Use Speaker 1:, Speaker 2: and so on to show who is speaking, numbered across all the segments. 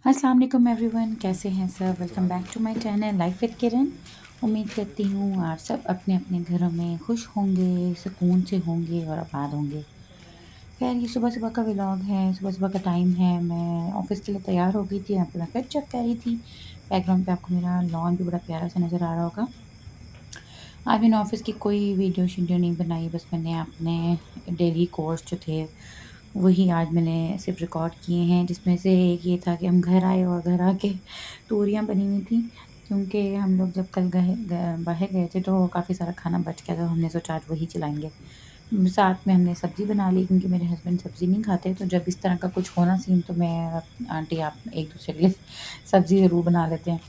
Speaker 1: अस्सलाम वालेकुम एवरीवन, कैसे हैं सब। Welcome back to my channel life with Kiran. उम्मीद करती हूँ आप सब अपने अपने घरों में खुश होंगे, सुकून से होंगे और आबाद होंगे। खैर, ये सुबह सुबह का व्लॉग है, सुबह सुबह का टाइम है। मैं ऑफ़िस के लिए तैयार हो गई थी, यहाँ पे मैं फिर चेक कर रही थी। बैकग्राउंड पे आपको मेरा लॉन भी बड़ा प्यारा सा नज़र आ रहा होगा। आज मैंने ऑफ़िस की कोई वीडियो शीडियो नहीं बनाई, बस मैंने अपने डेली कोर्स जो थे वही आज मैंने सिर्फ रिकॉर्ड किए हैं, जिसमें से एक ये था कि हम घर आए और घर आके तूरियाँ बनी हुई थी, क्योंकि हम लोग जब कल बाहर गए थे तो काफ़ी सारा खाना बच गया, तो हमने सोचा आज वही चलाएँगे। साथ में हमने सब्ज़ी बना ली, क्योंकि मेरे हस्बैंड सब्ज़ी नहीं खाते, तो जब इस तरह का कुछ हो ना सीन, तो मैं आंटी आप एक-दूसरे के लिए सब्ज़ी ज़रूर बना लेते हैं।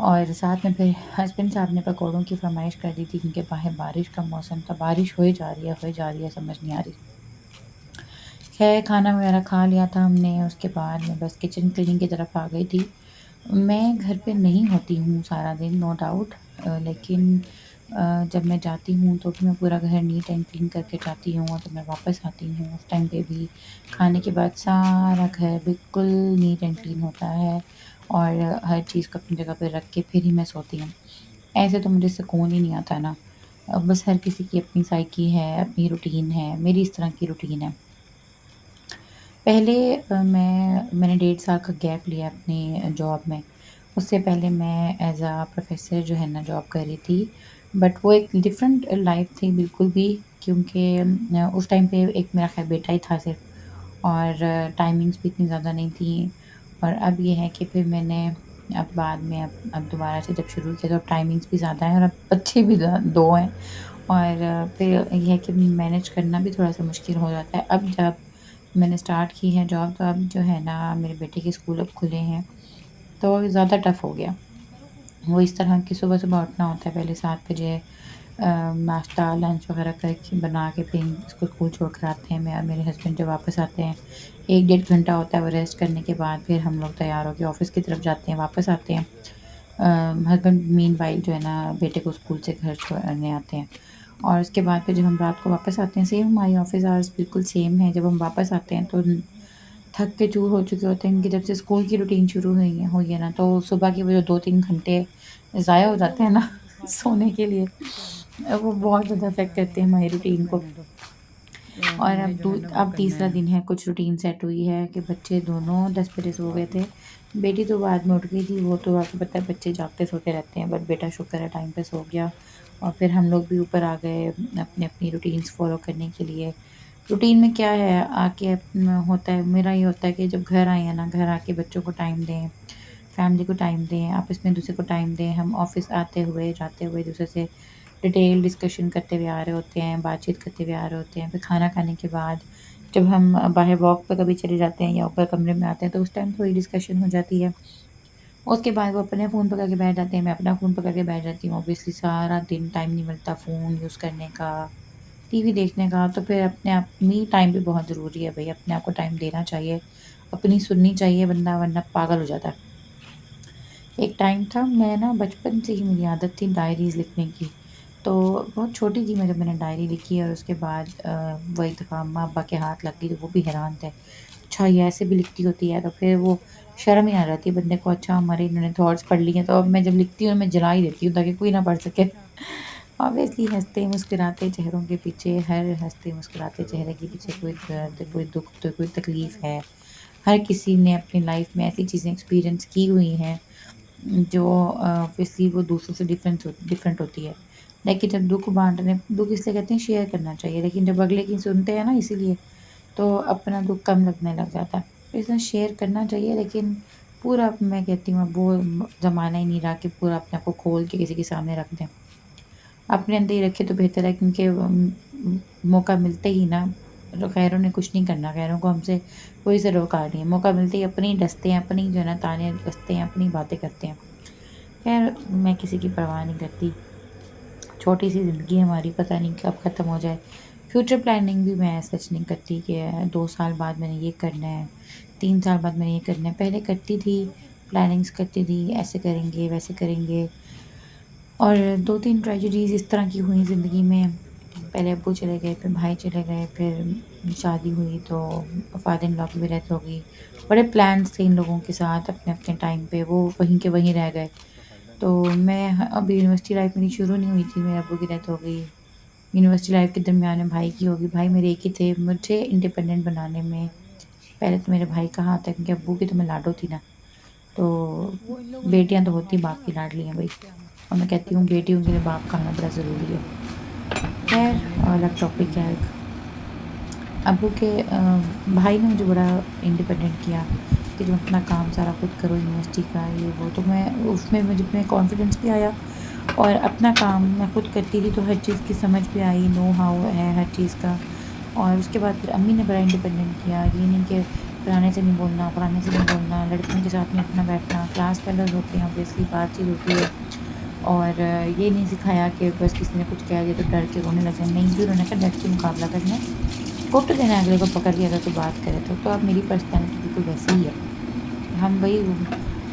Speaker 1: और साथ में फिर हस्बैंड साहब ने पकौड़ों की फ़रमाइश कर दी थी, क्योंकि बाहर बारिश का मौसम था, बारिश होए जा रही है, होए जा रही है, समझ नहीं आ रही। ख़ैर, खाना वगैरह खा लिया था हमने, उसके बाद मैं बस किचन क्लीनिंग की तरफ आ गई थी। मैं घर पे नहीं होती हूँ सारा दिन, नो डाउट, लेकिन जब मैं जाती हूँ तो भी मैं पूरा घर नीट एंड क्लीन करके जाती हूँ, और जब मैं वापस आती हूँ उस टाइम पे भी खाने के बाद सारा घर बिल्कुल नीट एंड क्लीन होता है, और हर चीज़ को अपनी जगह पे रख के फिर ही मैं सोती हूँ। ऐसे तो मुझे सुकून ही नहीं आता ना। बस हर किसी की अपनी साइकी है, अपनी रूटीन है, मेरी इस तरह की रूटीन है। पहले मैंने 1.5 साल का गैप लिया अपनी जॉब में। उससे पहले मैं एज़ अ प्रोफ़ेसर जो है ना जॉब कर रही थी। बट वो एक डिफ़रेंट लाइफ़ थी बिल्कुल भी, क्योंकि उस टाइम पे एक मेरा ख़ैर बेटा ही था सिर्फ़, और टाइमिंग्स भी इतनी ज़्यादा नहीं थी। और अब ये है कि फिर मैंने अब बाद में अब दोबारा से जब शुरू किया, तो अब टाइमिंग्स भी ज़्यादा हैं और अब बच्चे भी 2 हैं, और फिर ये है कि मैनेज करना भी थोड़ा-सा मुश्किल हो जाता है। अब जब मैंने स्टार्ट की है जॉब, तो अब जो है ना मेरे बेटे के स्कूल अब खुले हैं, तो ज़्यादा टफ़ हो गया। वो इस तरह कि सुबह-सुबह उठना होता है, पहले 7 बजे नाश्ता, लंच वग़ैरह करके बना के फिर इसको स्कूल छोड़ कर आते हैं। मैं और मेरे हस्बैंड जब वापस आते हैं, 1 डेढ़ घंटा होता है वो रेस्ट करने के बाद, फिर हम लोग तैयार होके ऑफ़िस की तरफ जाते हैं, वापस आते हैं। हस्बैंड मीनवाइल जो है ना बेटे को स्कूल से घर छोड़ने आते हैं, और उसके बाद फिर जब हम रात को वापस आते हैं, सेम हमारी ऑफ़िस आवर्स बिल्कुल सेम है। जब हम वापस आते हैं तो थक के चूर हो चुके होते हैं, कि जब से स्कूल की रूटीन शुरू हुई है ना, तो सुबह के वो जो 2-3 घंटे ज़ाया हो जाते हैं ना सोने के लिए, वो बहुत ज़्यादा अफ़ेक्ट करते हैं हमारी रूटीन को। और अब तीसरा दिन है, कुछ रूटीन सेट हुई है कि बच्चे दोनों 10 बजे सो गए थे। बेटी तो बाद में उठ गई थी, वो तो आपको पता है बच्चे जागते सोते रहते हैं, बट बेटा शुक्र है टाइम पे सो गया। और फिर हम लोग भी ऊपर आ गए अपनी रूटीन्स फ़ॉलो करने के लिए। रूटीन में क्या है, आके होता है, मेरा ये होता है कि जब घर आए हैं ना, घर आके बच्चों को टाइम दें, फैमिली को टाइम दें, आपस में एक-दूसरे को टाइम दें। हम ऑफ़िस आते हुए, जाते हुए एक-दूसरे से डिटेल डिस्कशन करते हुए आ रहे होते हैं, बातचीत करते हुए आ रहे होते हैं। फिर खाना खाने के बाद जब हम बाहर वॉक पे कभी चले जाते हैं या ऊपर कमरे में आते हैं, तो उस टाइम थोड़ी डिस्कशन हो जाती है। उसके बाद वो अपने फ़ोन पकड़ के बैठ जाते हैं, मैं अपना फ़ोन पकड़ के बैठ जाती हूँ। ऑब्वियसली सारा दिन टाइम नहीं मिलता फ़ोन यूज़ करने का, टीवी देखने का, तो फिर अपने आप मी टाइम भी बहुत ज़रूरी है भई, अपने आप को टाइम देना चाहिए, अपनी सुननी चाहिए बंदा, वरना पागल हो जाता है। एक टाइम था, मैं ना बचपन से ही मेरी आदत थी डायरीज़ लिखने की। तो बहुत छोटी थी मैं जब मैंने डायरी लिखी, और उसके बाद वो एक दफ़ा अम्मा-अब्बा के हाथ लग गई, तो वो भी हैरान थे। अच्छा, ये ऐसे भी लिखती होती है? तो फिर वो शर्म ही आ जाती है बंदे को, अच्छा हमारे इन्होंने थॉट्स पढ़ लिए, तो अब मैं जब लिखती हूँ मैं जला ही देती हूँ ताकि कोई ना पढ़ सके। ऑब्वियसली हँसते-मुस्कुराते चेहरों के पीछे, हर हँसते-मुस्कुराते चेहरे के पीछे कोई दर्द, कोई दुःख, तो कोई तकलीफ़ है। हर किसी ने अपनी लाइफ़ में ऐसी चीज़ें एक्सपीरियंस की हुई हैं जो ऑब्वियसली वो दूसरों से डिफरेंट होती है। लेकिन जब दुःख इसलिए कहते हैं शेयर करना चाहिए, लेकिन जब अगले की सुनते हैं ना इसीलिए, तो अपना दुःख कम लगने लग जाता है। तो इसलिए शेयर करना चाहिए, लेकिन पूरा मैं कहती हूँ अब वो ज़माना ही नहीं रहा कि पूरा अपने आप को खोल के किसी के सामने रख दें। अपने अंदर ही रखें तो बेहतर है, क्योंकि मौका मिलते ही ना, गैरों ने कुछ नहीं करना, गैरों को हमसे कोई सरोकार नहीं है। मौका मिलते ही अपनी डसते हैं, अपनी जो है ना ताने कसते हैं, अपनी बातें करते हैं। खैर, मैं किसी की परवाह नहीं करती। छोटी-सी ज़िंदगी है हमारी, पता नहीं कब ख़त्म हो जाए। फ्यूचर प्लानिंग भी मैं सच नहीं करती कि 2 साल बाद मैंने ये करना है, 3 साल बाद मैंने ये करना है। पहले करती थी, प्लानिंग्स करती थी, ऐसे करेंगे, वैसे करेंगे, और 2-3 ट्रेजेडीज़ इस तरह की हुई ज़िंदगी में। पहले अब्बू चले गए, फिर भाई चले गए, फिर शादी हुई तो फादर इन लॉ की भी डेथ हो गई। बड़े प्लान्स थे इन लोगों के साथ अपने अपने टाइम पे, वो वहीं के वहीं रह गए। तो मैं अभी यूनिवर्सिटी लाइफ मेरी शुरू नहीं हुई थी, मेरे अब्बू की डेथ हो गई। यूनिवर्सिटी लाइफ के दरमियान में भाई की होगी। भाई मेरे एक ही थे, मुझे इंडिपेंडेंट बनाने में पहले तो मेरे भाई का हाथ है, क्योंकि अब्बू की तो मैं लाडो थी ना। तो बेटियां तो होती बाप की लाडली हैं भाई, और मैं कहती हूँ बेटियों के लिए बाप का होना बड़ा ज़रूरी है। खैर अलग टॉपिक है एक। अब्बू के भाई ने मुझे बड़ा इंडिपेंडेंट किया कि तुम अपना काम सारा खुद करो, यूनिवर्सिटी का ये वो। तो मैं उसमें मुझे में कॉन्फिडेंस भी आया और अपना काम मैं खुद करती थी, तो हर चीज़ की समझ भी आई, नो हाउ है हर चीज़ का। और उसके बाद फिर अम्मी ने बड़ा इंडिपेंडेंट किया, ये नहीं कि फलाने से नहीं बोलना, फलाने से नहीं बोलना, लड़कियों के साथ में अपना बैठना, क्लास फेलोज़ होते हैं ऑब्वियसली बातचीत होती है। और ये नहीं सिखाया कि बस किसी ने कुछ कह दिया तो डर के रोने लग जाए, नहीं भी उन्होंने कहा डट के मुकाबला करना है, कुट देना है अगले को पकड़ के अगर कोई बात करे तो अब मेरी पर्सनैलिटी बिल्कुल वैसी ही है। हम वही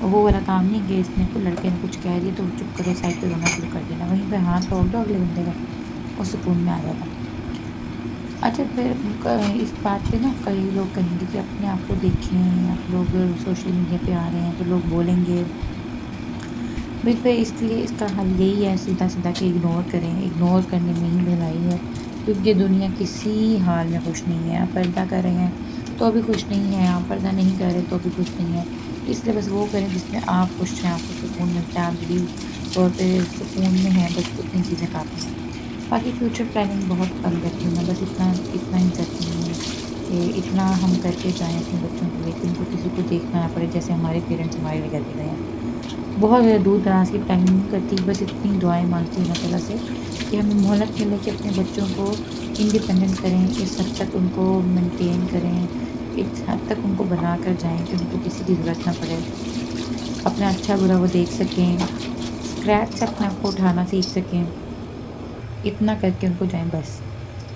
Speaker 1: वो वाला काम नहीं कि इसने को लड़के ने कुछ कह दिया तो चुप करो साइड पे रोना शुरू कर देना, वहीं पे हाथ तोड़ दो अगले बंदे का और सुकून में आ जाता। अच्छा फिर इस बात पे ना कई लोग कहेंगे कि अपने आप को देखें, आप लोग सोशल मीडिया पे आ रहे हैं तो लोग बोलेंगे बिल पे, इसलिए इसका हल यही है सीधा सीधा कि इग्नोर करें। इग्नोर करने में ही भलाई है, क्योंकि दुनिया किसी हाल में खुश नहीं है। आप पर्दा कर रहे हैं तो भी खुश नहीं है, आप पर्दा नहीं कर रहे तो भी खुश नहीं है। इसलिए बस वो करें जिसमें आप खुश हैं, आपको सुकून मिलता है, आप दिली तौर पे सुकून में हैं, बस उतनी चीज़ें काफ़ी हैं। बाकी फ्यूचर प्लानिंग बहुत कम करती हूँ मैं, बस इतना इतना ही करती हूँ कि इतना हम करके जाएँ अपने बच्चों के लिए कि उनको किसी को देखना ना पड़े, जैसे हमारे पेरेंट्स हमारे लिए करके गए हैं। बहुत ज़्यादा दूर दराज की प्लानिंग नहीं करती, बस इतनी दुआएं मांगती हूँ अल्लाह ताला से कि हमें मोहलत मिले कि अपने बच्चों को इंडिपेंडेंट करें, इस हद तक उनको मेंटेन करें, इस हद तक उनको बना कर जाएँ कि उनको किसी की ज़रूरत ना पड़े, अपना अच्छा बुरा वो देख सकें, स्क्रैच से अपने आप को उठाना सीख सकें। इतना करके उनको जाएँ बस।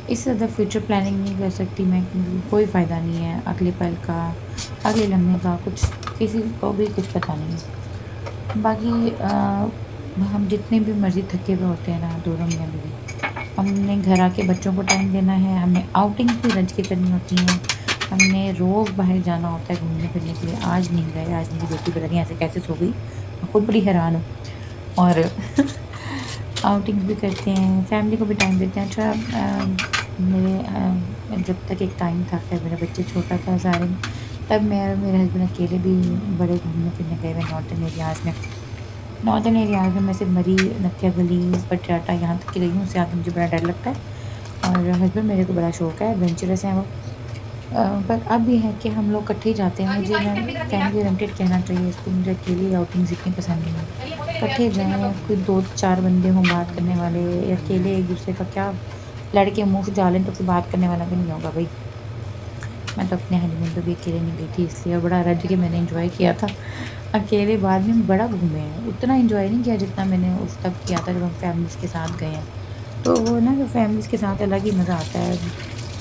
Speaker 1: इससे ज़्यादा फ्यूचर प्लानिंग नहीं कर सकती मैं, क्योंकि कोई फ़ायदा नहीं है अगले पल का, अगले लम्हे का, कुछ किसी को भी कुछ पता नहीं है। बाकी हम जितने भी मर्ज़ी थके हुए होते हैं ना, दोनों मियाँ बीवी, हमने घर आके बच्चों को टाइम देना है, हमें आउटिंग्स भी रज के करनी होती हैं, हमने रोज़ बाहर जाना होता है घूमने फिरने के लिए। आज नहीं गए, आज मेरी बेटी पता नहीं ऐसे कैसे सो गई, मैं खुद बड़ी हैरान हूँ। और आउटिंग्स भी करते हैं, फैमिली को भी टाइम देते हैं। अच्छा जब तक एक टाइम था, खैर मेरा बच्चा छोटा था सारे, तब मैं और मेरे हस्बैंड अकेले भी बड़े घूमने फिरने गए हुए नॉर्थन एरियाज़ में। नॉर्थन एरियाज़ में मैं सिर्फ मरी, नत्या गली, पटियाला यहाँ तक की गई हूँ, उससे आगे मुझे बड़ा डर लगता है। और हस्बैंड मेरे को बड़ा शौक है, एडवेंचरस हैं वो। पर अब ये है कि हम लोग इकट्ठे ही जाते हैं। मुझे मैं फैमिली ओरिएंटेड कहना चाहिए इसको, मुझे अकेली आउटिंग्स इतनी पसंद नहीं है। इकट्ठे जाएँ, कोई 2-4 बंदे हों बात करने वाले, या अकेले एक दूसरे का क्या लड़के मुँह से जालें तो कोई बात करने वाला भी नहीं होगा भाई। मैं तो अपने हनीमून पे भी अकेले नहीं गई थी इसलिए, और बड़ा रज के मैंने एंजॉय किया था अकेले। बाद में बड़ा घूमे हैं, उतना एंजॉय नहीं किया जितना मैंने उस तब किया था जब हम फैमिलीज़ के साथ गए हैं। तो वो ना जो फैमिलीज़ के साथ अलग ही मज़ा आता है,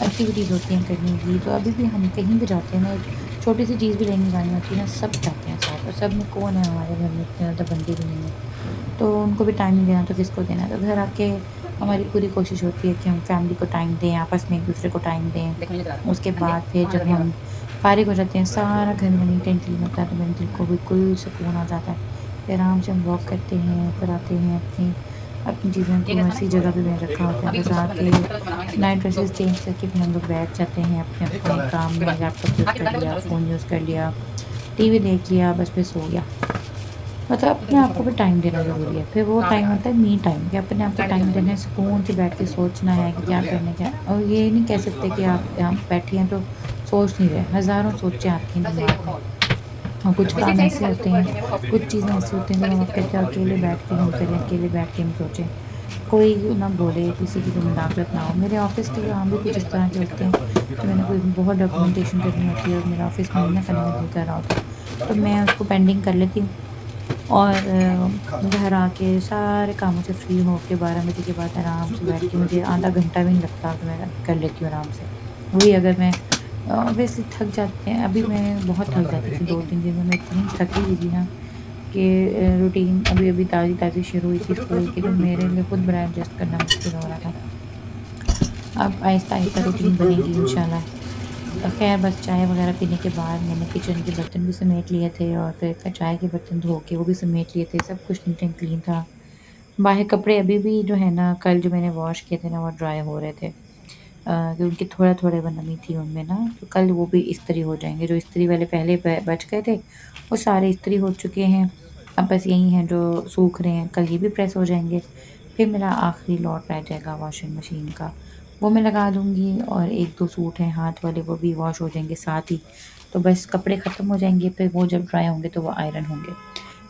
Speaker 1: एक्टिविटीज़ होती हैं करने की। तो अभी भी हम कहीं भी जाते हैं ना, एक छोटी सी चीज़ भी लेने जानी होती है ना, सब जाते हैं साथ। और सब में कौन है हमारे घर में, इतने ज़्यादा बंदे भी नहीं हैं, तो उनको भी टाइम नहीं देना तो किसको देना। तो घर आके हमारी पूरी कोशिश होती है कि हम फैमिली को टाइम दें, आपस में एक दूसरे को टाइम दें। उसके बाद फिर जब हम फारिग हो जाते हैं, सारा घर में नीट एंड क्लीन होता है, तो मेरे दिल को बिल्कुल सुकून आ जाता है। फिर आराम से हम वॉक करते हैं, फिर आते हैं अपनी अपनी चीज़ों को ऐसी जगह पे मैंने रखा होता है, बस आके नाइट ड्रेसेस चेंज करके फिर हम लोग बैठ जाते हैं अपने अपने काम में। लैपटॉप यूज़ कर लिया, फ़ोन यूज़ कर लिया, टीवी देख लिया, बस फिर सो गया। मतलब अपने आप को भी टाइम देना ज़रूरी है। फिर वो टाइम होता है मी टाइम, कि अपने आप को टाइम देना है, सुकून से बैठ के सोचना है कि क्या करना क्या। और ये नहीं कह सकते कि आप यहाँ बैठे हैं तो सोच नहीं रहे, हज़ारों सोचें आती हैं दिमाग में। और कुछ काम ऐसे होते हैं, कुछ चीज़ें ऐसी होती हैं जो हम कहते हैं अकेले बैठ के हम करें, अकेले बैठ के हम सोचें, कोई ना बोले, किसी की कोई मुदाखलत ना हो। मेरे ऑफ़िस के काम भी कुछ इस तरह के होते हैं कि मैंने कोई बहुत डॉक्यूमेंटेशन करनी होती है और मेरा ऑफ़िस में नहीं ना करने का दिल कर रहा होता, तो मैं उसको पेंडिंग कर लेती हूँ। और घर आके सारे कामों से फ्री होके 12 बजे के बाद आराम से बैठ के, मुझे आधा घंटा भी नहीं लगता, तो मैं कर लेती हूँ आराम से। वही अगर मैं ऑब्वियसली थक जाते हैं, अभी मैं बहुत थक जाती थी 2-3 दिन में, मैं इतनी थकी हुई थी ना कि रूटीन अभी-अभी ताज़ी-ताज़ी शुरू हुई थी स्कूल की, तो मेरे लिए खुद बड़ा एडजस्ट करना मुश्किल हो रहा था। अब आहिस्ता-आहिस्ता रूटीन बनेगी इंशाल्लाह। ख़ैर बस चाय वग़ैरह पीने के बाद मैंने किचन के बर्तन भी समेट लिए थे और फिर चाय के बर्तन धो के वो भी समेट लिए थे, सब कुछ नीट एंड क्लीन था। बाहर कपड़े अभी भी जो है ना कल जो मैंने वॉश किए थे ना वो ड्राई हो रहे थे। क्योंकि थोड़ा-थोड़ा वो नमी थी उनमें ना, तो कल वो भी इस्त्री हो जाएँगे। जो इस्त्री वाले पहले ब बच गए थे, वो सारे इस्त्री हो चुके हैं। अब बस यही हैं जो सूख रहे हैं, कल ये भी प्रेस हो जाएँगे। फिर मेरा आखिरी लॉट रह जाएगा वॉशिंग मशीन का, वो मैं लगा दूँगी और 1-2 सूट हैं हाथ वाले वो भी वॉश हो जाएँगे साथ ही। तो बस कपड़े ख़त्म हो जाएँगे, फिर वो जब ड्राई होंगे तो वो आयरन होंगे।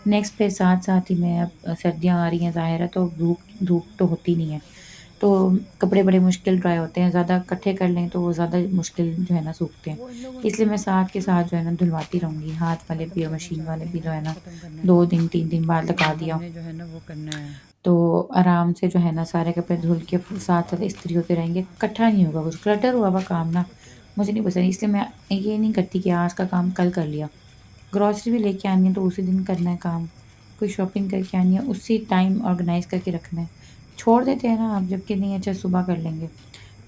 Speaker 1: नेक्स्ट फिर साथ-साथ ही मैं अब सर्दियाँ आ रही हैं ज़ाहिर है तो धूप धूप तो होती नहीं है। तो कपड़े बड़े मुश्किल ड्राई होते हैं, ज़्यादा इकट्ठे कर लें तो वो ज़्यादा मुश्किल जो है ना सूखते हैं। इसलिए मैं साथ के साथ जो है ना धुलवाती रहूँगी, हाथ वाले भी और मशीन वाले भी जो है ना 2 दिन 3 दिन बाद लगा दिया।
Speaker 2: जो है ना वो करना है।
Speaker 1: तो आराम से जो है ना सारे कपड़े धुल के साथ-साथ इस्त्री होते रहेंगे, इकट्ठा नहीं होगा कुछ, क्लटर हुआ हुआ काम ना मुझे नहीं पसंद, इसलिए मैं ये नहीं करती कि आज का काम कल कर लिया। ग्रॉसरी भी लेके आनी है तो उसी दिन करना है काम, कोई शॉपिंग करके आनी है उसी टाइम ऑर्गेनाइज़ करके रखना है। छोड़ देते हैं ना आप जबकि नहीं अच्छा सुबह कर लेंगे,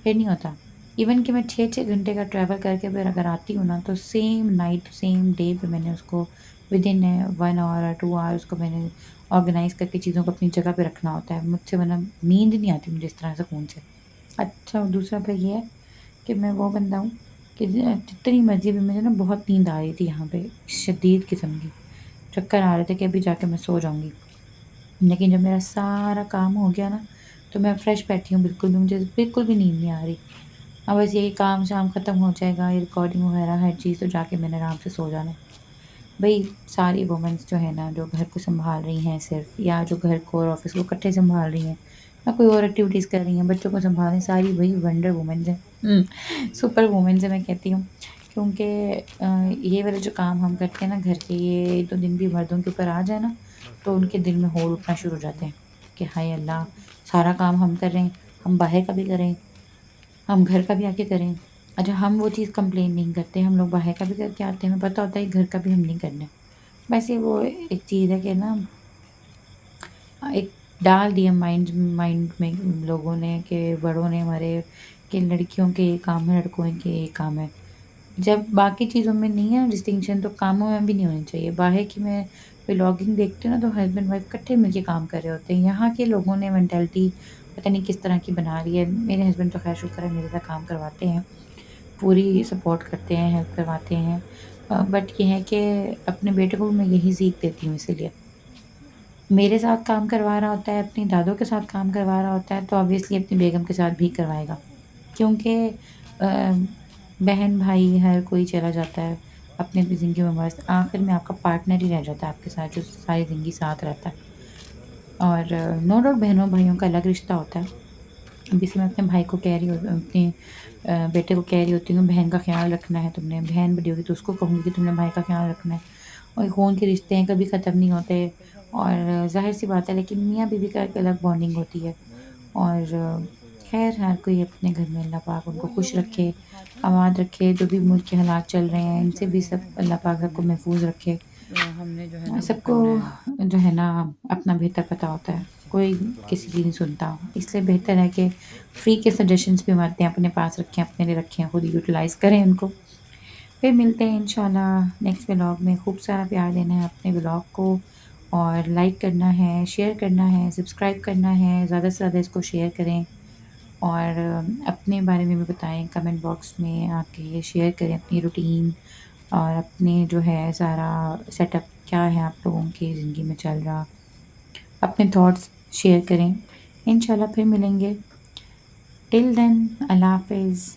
Speaker 1: फिर नहीं होता। इवन कि मैं 6-6 घंटे का ट्रैवल करके फिर अगर आती हूँ ना तो सेम नाइट, सेम डे पे मैंने उसको विदिन 1 आवर और 2 आवर उसको मैंने ऑर्गेनाइज़ करके चीज़ों को अपनी जगह पे रखना होता है। मुझसे वरना नींद नहीं आती मुझे इस तरह सुकून से। अच्छा दूसरा फिर ये है कि मैं वो बंदा हूँ कि जितनी मर्ज़ी भी मुझे ना बहुत नींद आ रही थी यहाँ पे, शदीद किस्म की। चक्कर आ रहे थे कि अभी जाके मैं सो जाऊँगी। लेकिन जब मेरा सारा काम हो गया ना, तो मैं फ्रेश बैठी हूँ बिल्कुल भी मुझे बिल्कुल भी नींद नहीं आ रही। अब बस यही काम-शाम ख़त्म हो जाएगा, ये रिकॉर्डिंग वग़ैरह हर चीज़ तो जाके मैंने आराम से सो जाना है। भई सारी वुमेन्स जो है ना, जो घर को सँभाल रही हैं सिर्फ़ या जो घर को और ऑफ़िस को इकट्ठे सँभाल रही हैं या कोई और एक्टिविटीज़ कर रही हैं, बच्चों को सँभाल रही हैं, सारी वही वंडर वुमेन्स हैं। सुपर वुमेन्स हैं मैं कहती हूँ। क्योंकि ये वाले जो काम हम करते हैं ना घर के, ये 1-2 दिन भी मर्दों के ऊपर आ जाए ना, तो उनके दिल में होल उठना शुरू हो जाते हैं कि हाय अल्लाह! सारा काम हम कर रहे हैं, हम बाहर का भी करें, हम घर का भी आके करें। अच्छा हम वो चीज़ कंप्लेन नहीं करते, हम लोग बाहर का भी करके आते हैं, हमें पता होता है घर का भी हम नहीं करना है। वैसे वो एक चीज़ है कि ना एक डाल दिया माइंड माइंड में लोगों ने कि बड़ों ने हमारे कि लड़कियों के ये काम है, लड़कों के ये काम है। जब बाकी चीज़ों में नहीं है डिस्टिंक्शन तो कामों में भी नहीं होनी चाहिए। बाहर की मैं व्लॉगिंग देखती हूँ ना तो हस्बैंड वाइफ इकट्ठे मिलके काम कर रहे होते हैं। यहाँ के लोगों ने मेंटालिटी पता नहीं किस तरह की बना ली है। मेरे हस्बैंड तो ख़ैर शुक्र है मेरे साथ काम करवाते हैं, पूरी सपोर्ट करते हैं, हेल्प करवाते हैं। बट ये है कि अपने बेटे को भी मैं यही सीख देती हूँ इसीलिए। मेरे साथ काम करवा रहा होता है, अपनी दादों के साथ काम करवा रहा होता है, तो ऑब्वियसली अपनी बेगम के साथ भी करवाएगा। क्योंकि बहन-भाई हर कोई चला जाता है, अपनी-अपनी ज़िंदगी में मस्त। आखिर में आपका पार्टनर ही रह जाता है आपके साथ, जो सारी ज़िंदगी साथ रहता है। और नो डाउट बहनों-भाइयों का अलग रिश्ता होता है। अभी से मैं अपने भाई को कह रही हूँ अपने बेटे को कह रही होती हूँ, बहन का ख़्याल रखना है तुमने, बहन बड़ी होगी तो उसको कहूँगी कि तुमने भाई का ख़्याल रखना है। और खून के रिश्ते हैं, कभी ख़त्म नहीं होते और ज़ाहिर-सी बात है लेकिन मियाँ-बीवी का एक अलग बॉन्डिंग होती है। और ख़ैर हर कोई अपने घर में अल्लाह पाक उनको खुश रखे, आबाद रखे, जो भी मुल्क के हालात चल रहे हैं, इनसे भी सब अल्लाह पाक सबको महफूज़ रखे।
Speaker 2: हमने जो है ना वो
Speaker 1: सबको
Speaker 2: करना है।
Speaker 1: जो है ना अपना बेहतर पता होता है, कोई किसी की नहीं सुनता। इसलिए बेहतर है कि फ्री के सजेशंस भी मत दें, अपने पास रखें, अपने लिए रखें, खुद यूटिलाइज़ करें उनको। फिर मिलते हैं इंशाल्लाह नेक्स्ट व्लॉग में। खूब सारा प्यार देना है अपने व्लॉग को और लाइक करना है, शेयर करना है, सब्सक्राइब करना है, ज़्यादा से ज़्यादा इसको शेयर करें और अपने बारे में भी बताएँ कमेंट बॉक्स में आके शेयर करें अपनी रूटीन और अपने जो है सारा सेटअप क्या है आप लोगों की ज़िंदगी में चल रहा, अपने थॉट्स शेयर करें। इंशाल्लाह फिर मिलेंगे। टिल देन अल्लाह हाफ़िज़।